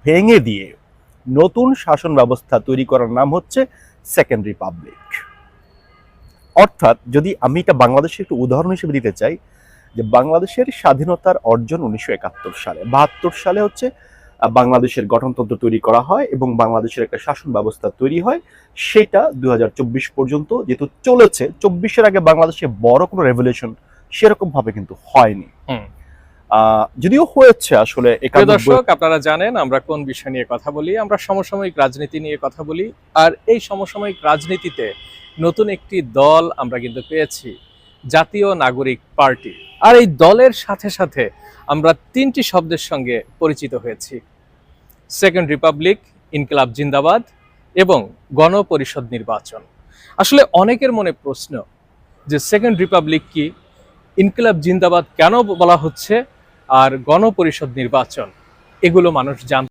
ভেঙে দিয়ে নতুন শাসন ব্যবস্থা তৈরি করার নাম হচ্ছে সেকেন্ড রিপাবলিক। অর্থাৎ যদি আমি এটা বাংলাদেশের একটু উদাহরণ হিসেবে দিতে চাই, যে বাংলাদেশের স্বাধীনতার অর্জন 1971 সালে, 72 সালে হচ্ছে বাংলাদেশের গঠনতন্ত্র তৈরি করা হয় এবং বাংলাদেশের একটা শাসন ব্যবস্থা তৈরি হয়। সেটা 2024 পর্যন্ত যেহেতু চলেছে, 24-এর আগে বাংলাদেশে বড় কোনো রেভলিউশন সেরকম ভাবে কিন্তু হয়নি। যদিও হয়েছে আসলে। দর্শক, আপনারা জানেন আমরা কোন বিষয় নিয়ে কথা বলি। আমরা সমসাময়িক রাজনীতি নিয়ে কথা বলি। আর এই সমসাময়িক রাজনীতিতে নতুন একটি দল আমরা কিন্তু পেয়েছি, জাতীয় নাগরিক পার্টি। আর এই দলের সাথে সাথে আমরা তিনটি শব্দের সঙ্গে পরিচিত হয়েছি: সেকেন্ড রিপাবলিক, ইনকিলাব জিন্দাবাদ এবং গণপরিষদ নির্বাচন। আসলে অনেকের মনে প্রশ্ন যে সেকেন্ড রিপাবলিক কি, ইনকিলাব জিন্দাবাদ কেন বলা হচ্ছে, আর গণপরিষদ নির্বাচন, এগুলো মানুষ জানতে